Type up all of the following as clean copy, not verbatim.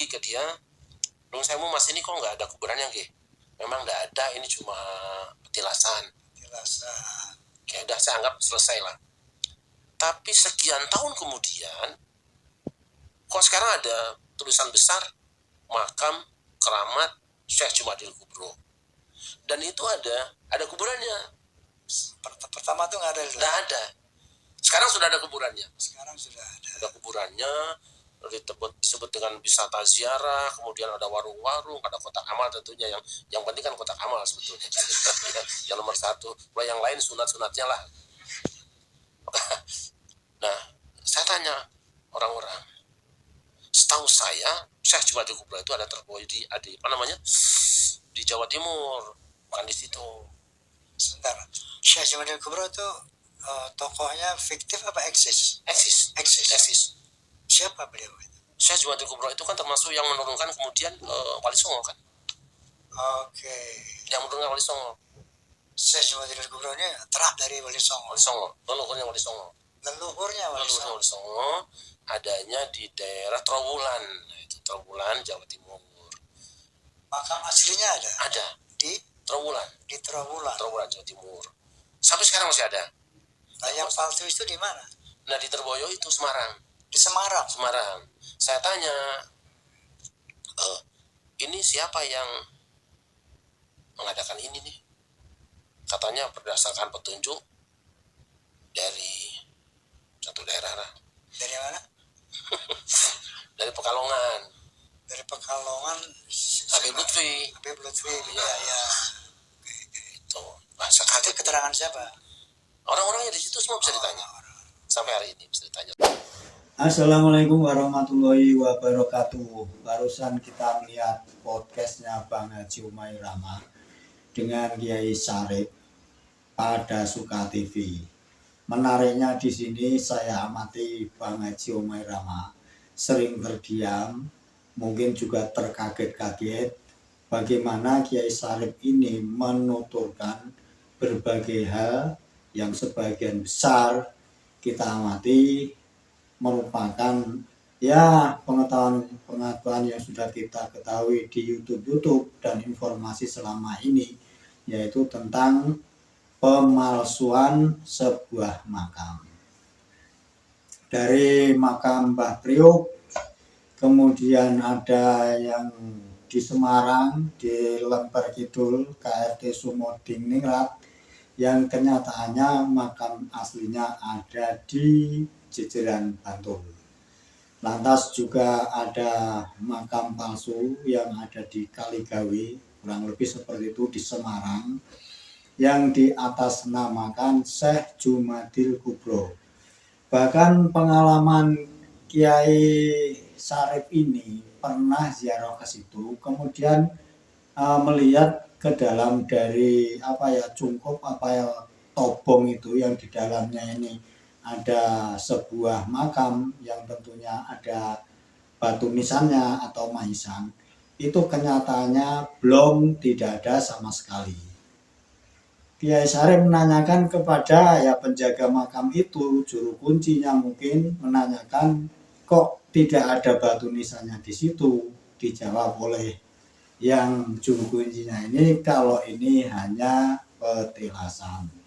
lagi ke dia, "Dong saya mas ini kok nggak ada kuburannya nggih?" "Memang nggak ada, ini cuma petilasan." Kayak udah saya anggap selesai lah. Tapi sekian tahun kemudian, kok sekarang ada tulisan besar makam keramat Syekh Jumadil Kubro, dan itu ada kuburannya. Pertama tuh nggak ada. Sekarang sudah ada kuburannya. Ada kuburannya, disebut dengan wisata ziarah, kemudian ada warung-warung, ada kotak amal tentunya, yang penting kan kotak amal sebetulnya. Yang nomor satu, kalau yang lain sunat-sunatnya lah. Nah, saya tanya orang-orang, setahu saya Syekh Jumadil Kubro itu ada terbuai di Jawa Timur, bukan di situ. Sebentar, Syekh Jumadil Kubro itu tokohnya fiktif apa eksis? Eksis. Siapa beliau itu? Syekh Jumadil Kubro itu kan termasuk yang menurunkan kemudian Wali Songo kan? Oke. Yang menurunkan Wali Songo. Syekh Jumadil Kubro ini terah dari Wali Songo. Leluhurnya Wali Songo. Leluhurnya Wali Songo adanya di daerah Trowulan. Nah, itu Trowulan, Jawa Timur. Makam aslinya ada? Ada. Di Trowulan. Di Trowulan, Jawa Timur. Sampai sekarang masih ada. Nah, yang palsu itu di mana? Nah, di Terboyo itu Semarang. Di Semarang. Saya tanya, ini siapa yang mengadakan ini nih? Katanya berdasarkan petunjuk dari satu daerah lah. Dari mana? Dari Pekalongan. Habib Lutfi. Ya. Itu. Itu keterangan siapa? Orang-orangnya di situ semua bisa ditanya. Sampai hari ini bisa ditanya. Assalamualaikum warahmatullahi wabarakatuh. Barusan kita melihat podcastnya Bang Haji Umairama dengan Kiai Syarif pada Suka TV. Menariknya di sini saya amati Bang Haji Umairama sering berdiam, mungkin juga terkaget-kaget bagaimana Kiai Syarif ini menuturkan berbagai hal yang sebagian besar kita amati merupakan pengetahuan yang sudah kita ketahui di YouTube dan informasi selama ini, yaitu tentang pemalsuan sebuah makam. Dari makam Mbah Priok, kemudian ada yang di Semarang, di Lemper Kidul, KRT Sumoding Ningrat, yang kenyataannya makam aslinya ada di Jejeran Bantul. Lantas juga ada makam palsu yang ada di Kaligawe, kurang lebih seperti itu di Semarang, yang diatasnamakan Syekh Jumadil Kubro. Bahkan pengalaman Kiai Syarif ini pernah ziarah ke situ, kemudian melihat ke dalam dari cungkup tobong itu yang di dalamnya ini ada sebuah makam yang tentunya ada batu nisannya atau mahisan. Itu kenyataannya tidak ada sama sekali. Kiai Syarif menanyakan kepada penjaga makam itu, juru kuncinya mungkin menanyakan kok tidak ada batu nisannya di situ. Dijawab oleh yang juru kuncinya ini kalau ini hanya petilasan.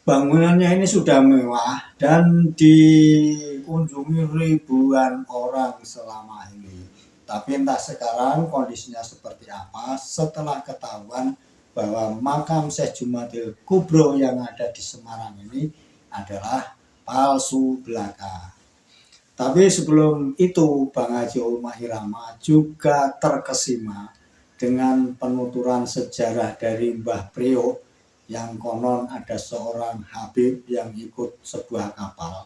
Bangunannya ini sudah mewah dan dikunjungi ribuan orang selama ini. Tapi entah sekarang kondisinya seperti apa setelah ketahuan bahwa makam Syekh Jumadil Kubro yang ada di Semarang ini adalah palsu belaka. Tapi sebelum itu Bang Haji Umairama juga terkesima dengan penuturan sejarah dari Mbah Priok yang konon ada seorang Habib yang ikut sebuah kapal.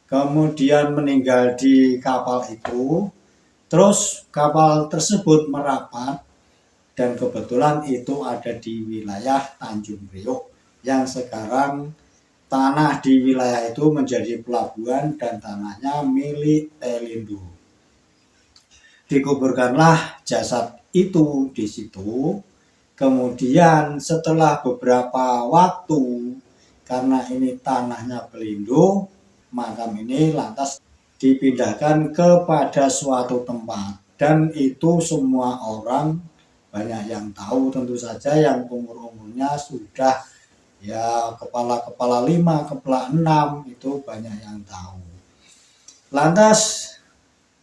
Kemudian meninggal di kapal itu, terus kapal tersebut merapat dan kebetulan itu ada di wilayah Tanjung Priok yang sekarang tanah di wilayah itu menjadi pelabuhan dan tanahnya milik Telindo. Dikuburkanlah jasad itu di situ. Kemudian setelah beberapa waktu, karena ini tanahnya Pelindo, makam ini lantas dipindahkan kepada suatu tempat, dan itu semua orang banyak yang tahu, tentu saja yang umurnya sudah ya kepala 5, kepala 6 itu banyak yang tahu. Lantas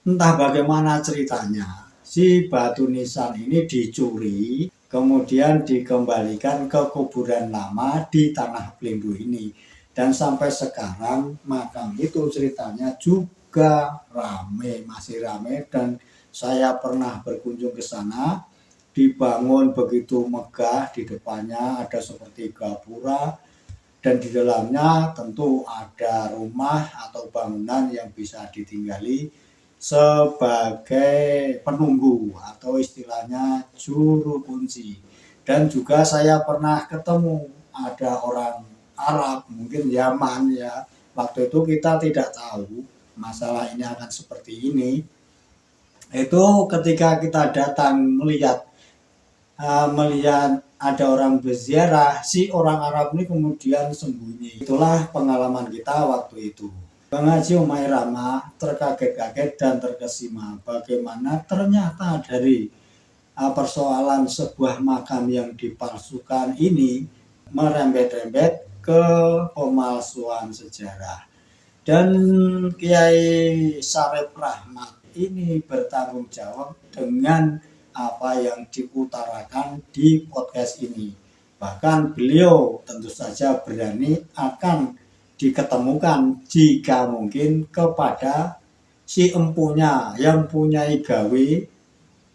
entah bagaimana ceritanya, si batu nisan ini dicuri, kemudian dikembalikan ke kuburan lama di Tanah Blendu ini. Dan sampai sekarang makam itu ceritanya juga rame, masih rame, dan saya pernah berkunjung ke sana. Dibangun begitu megah, di depannya ada seperti gapura, dan di dalamnya tentu ada rumah atau bangunan yang bisa ditinggali sebagai penunggu atau istilahnya juru kunci. Dan juga saya pernah ketemu ada orang Arab, mungkin Yaman ya. Waktu itu kita tidak tahu masalah ini akan seperti ini. Itu ketika kita datang melihat ada orang berziarah, si orang Arab ini kemudian sembunyi. Itulah pengalaman kita waktu itu. Bang Haji Umairama terkaget-kaget dan terkesima bagaimana ternyata dari persoalan sebuah makam yang dipalsukan ini merembet-rembet ke pemalsuan sejarah. Dan Kiai Sarip Rahmat ini bertanggung jawab dengan apa yang diutarakan di podcast ini. Bahkan beliau tentu saja berani akan diketemukan jika mungkin kepada si empunya yang punyai gawe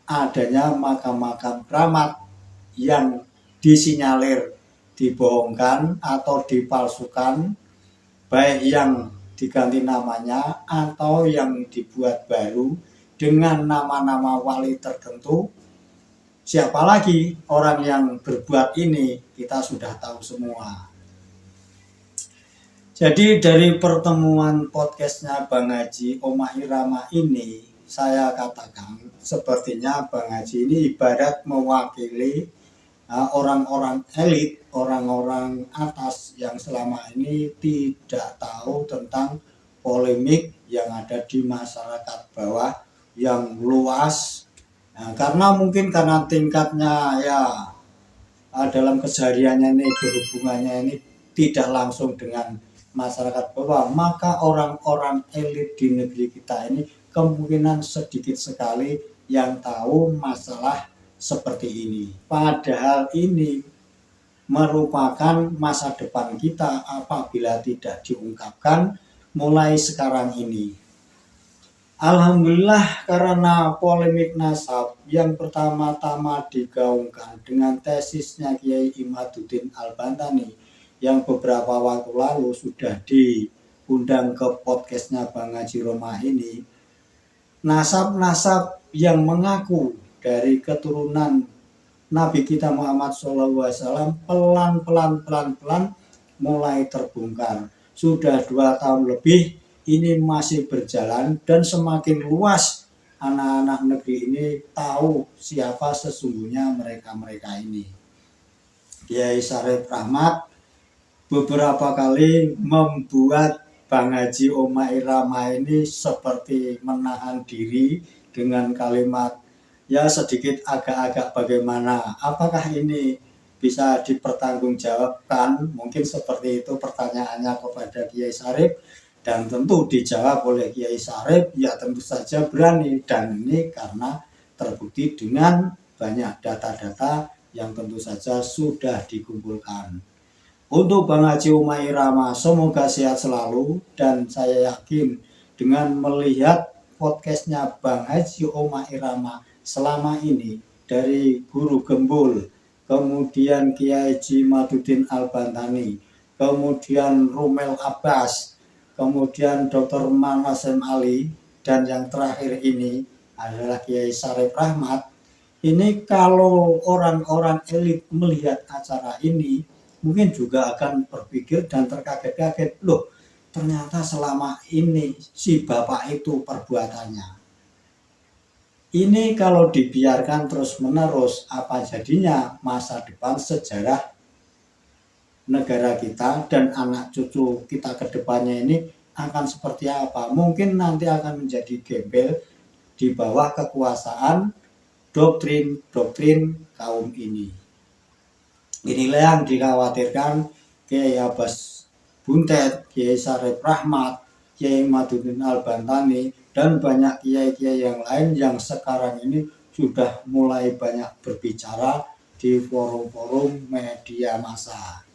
adanya makam-makam keramat yang disinyalir dibohongkan atau dipalsukan, baik yang diganti namanya atau yang dibuat baru dengan nama-nama wali tertentu. Siapa lagi orang yang berbuat ini, kita sudah tahu semua. Jadi dari pertemuan podcastnya Bang Haji Umairama ini, saya katakan sepertinya Bang Haji ini ibarat mewakili orang-orang elit, orang-orang atas yang selama ini tidak tahu tentang polemik yang ada di masyarakat bawah yang luas. Karena mungkin karena tingkatnya ya dalam kesehariannya ini berhubungannya ini tidak langsung dengan masyarakat bawah, maka orang-orang elit di negeri kita ini kemungkinan sedikit sekali yang tahu masalah seperti ini. Padahal ini merupakan masa depan kita apabila tidak diungkapkan mulai sekarang ini. Alhamdulillah, karena polemik nasab yang pertama-tama digaungkan dengan tesisnya Kiai Imaduddin Al-Bantani yang beberapa waktu lalu sudah diundang ke podcastnya Bang Haji Roma ini, nasab-nasab yang mengaku dari keturunan Nabi kita Muhammad SAW pelan-pelan mulai terbongkar. Sudah 2 tahun lebih ini masih berjalan, dan semakin luas anak-anak negeri ini tahu siapa sesungguhnya mereka-mereka ini. Kiai Sarip Rahmat beberapa kali membuat Bang Haji Umairama ini seperti menahan diri dengan kalimat ya sedikit agak-agak bagaimana, apakah ini bisa dipertanggungjawabkan, mungkin seperti itu pertanyaannya kepada Kiai Sarip. Dan tentu dijawab oleh Kiai Sarip, ya tentu saja berani. Dan ini karena terbukti dengan banyak data-data yang tentu saja sudah dikumpulkan. Untuk Bang Haji Umairama, semoga sehat selalu. Dan saya yakin dengan melihat podcastnya Bang Haji Umairama selama ini, dari Guru Gembul, kemudian Kiai Imaduddin Al-Bantani, kemudian Rumel Abbas, kemudian Dr. Manasim Ali, dan yang terakhir ini adalah Kiai Sarip Rahmat. Ini kalau orang-orang elit melihat acara ini, mungkin juga akan berpikir dan terkaget-kaget, loh ternyata selama ini si bapak itu perbuatannya. Ini kalau dibiarkan terus-menerus, apa jadinya masa depan sejarah negara kita dan anak cucu kita ke depannya ini akan seperti apa. Mungkin nanti akan menjadi gembel di bawah kekuasaan doktrin kaum ini. Inilah yang dikhawatirkan Kiai Abbas Buntet, Kiai Syarif Rahmat, Kiai Maduddin Al-Bantani, dan banyak kiai-kiai yang lain yang sekarang ini sudah mulai banyak berbicara di forum-forum media massa.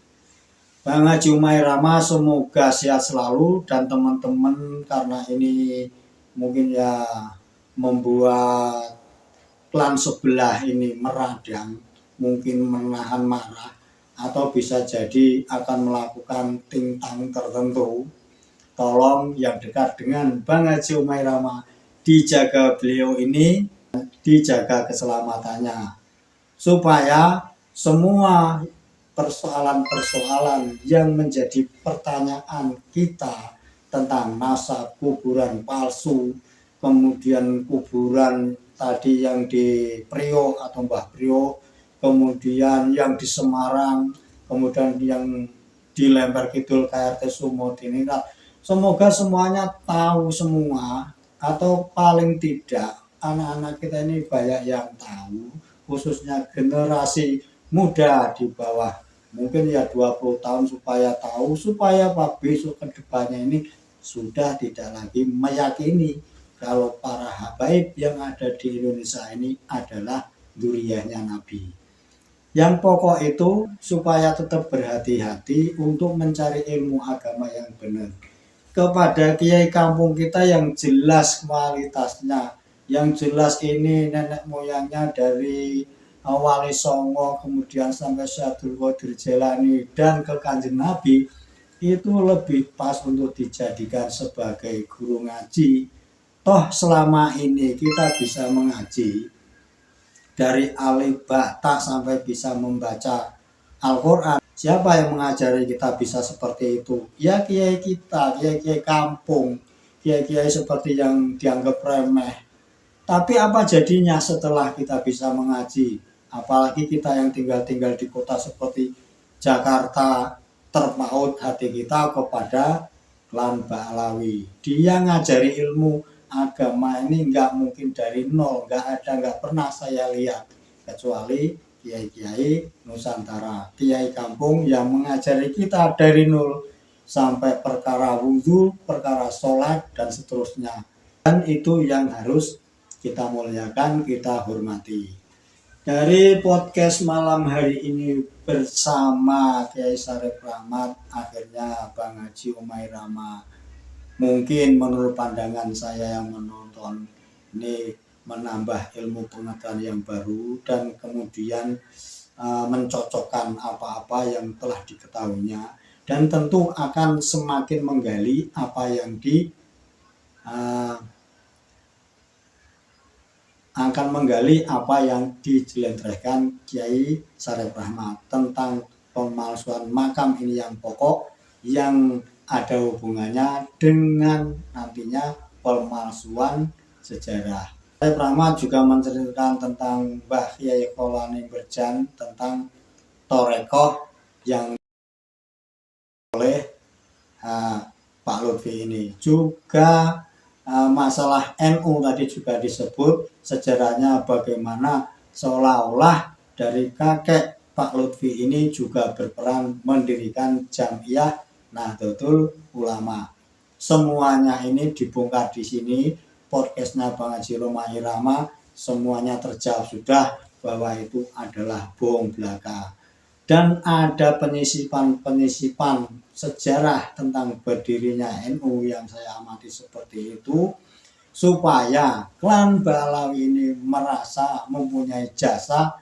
Bang Haji Umairama semoga sehat selalu, dan teman-teman karena ini mungkin ya membuat klan sebelah ini meradang, mungkin menahan marah, atau bisa jadi akan melakukan tingtang tertentu. Tolong yang dekat dengan Bang Haji Umairama dijaga beliau ini, dijaga keselamatannya, supaya semua persoalan-persoalan yang menjadi pertanyaan kita tentang nasab kuburan palsu, kemudian kuburan tadi yang di Priok atau Mbah Priok, kemudian yang di Semarang, kemudian yang di Lemper Kidul KRT Sumodiningrat, semoga semuanya tahu semua, atau paling tidak anak-anak kita ini banyak yang tahu, khususnya generasi muda di bawah mungkin ya 20 tahun, supaya tahu, supaya Pak besok ke depannya ini sudah tidak lagi meyakini kalau para habaib yang ada di Indonesia ini adalah dzurriyyahnya Nabi. Yang pokok itu supaya tetap berhati-hati untuk mencari ilmu agama yang benar. Kepada kiai kampung kita yang jelas kualitasnya, yang jelas ini nenek moyangnya dari Wali Songo, kemudian sampai Syaikhul Qadir Jailani dan ke Kanjeng Nabi, itu lebih pas untuk dijadikan sebagai guru ngaji. Toh selama ini kita bisa mengaji dari alif ba ta sampai bisa membaca Al-Quran. Siapa yang mengajari kita bisa seperti itu? Ya kiai kita, kiai-kiai kampung, kiai-kiai seperti yang dianggap remeh. Tapi apa jadinya setelah kita bisa mengaji? Apalagi kita yang tinggal di kota seperti Jakarta, terpaut hati kita kepada klan Ba'alawi. Dia ngajari ilmu agama ini nggak mungkin dari nol, nggak pernah saya lihat, kecuali kiai-kiai Nusantara, kiai kampung yang mengajari kita dari nol sampai perkara wudhu, perkara sholat, dan seterusnya. Dan itu yang harus kita muliakan, kita hormati. Dari podcast malam hari ini bersama Kiai Syarif Rahmat, akhirnya Bang Haji Umairama, mungkin menurut pandangan saya yang menonton ini menambah ilmu pengetahuan yang baru, dan kemudian mencocokkan apa-apa yang telah diketahuinya, dan tentu akan semakin menggali apa yang dijelentrehkan Kiai Syarif Rahmat tentang pemalsuan makam ini yang pokok, yang ada hubungannya dengan nantinya pemalsuan sejarah. Syarif Rahmat juga menceritakan tentang Mbah Kiai Kolani Berjan, tentang torekoh yang oleh Pak Lutfi ini. Juga masalah NU tadi juga disebut sejarahnya, bagaimana seolah-olah dari kakek Pak Lutfi ini juga berperan mendirikan Jamiah Nahdlatul Ulama. Semuanya ini dibongkar di sini, podcastnya Bang Haji Umairama, semuanya terjawab sudah bahwa itu adalah bohong belaka. Dan ada penyisipan sejarah tentang berdirinya NU yang saya amati seperti itu, supaya klan Ba'alawi ini merasa mempunyai jasa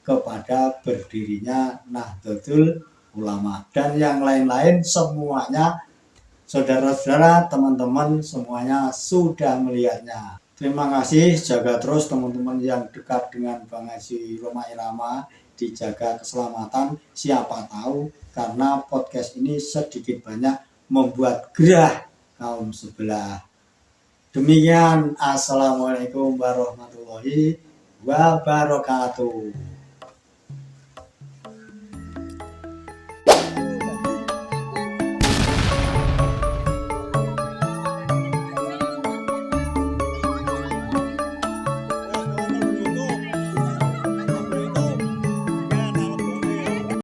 kepada berdirinya Nahdlatul Ulama, dan yang lain-lain semuanya, saudara-saudara, teman-teman semuanya sudah melihatnya. Terima kasih, jaga terus teman-teman yang dekat dengan Bang Haji Umairama, dijaga keselamatan. Siapa tahu karena podcast ini sedikit banyak membuat gerah kaum sebelah. Demikian, assalamualaikum warahmatullahi wabarakatuh.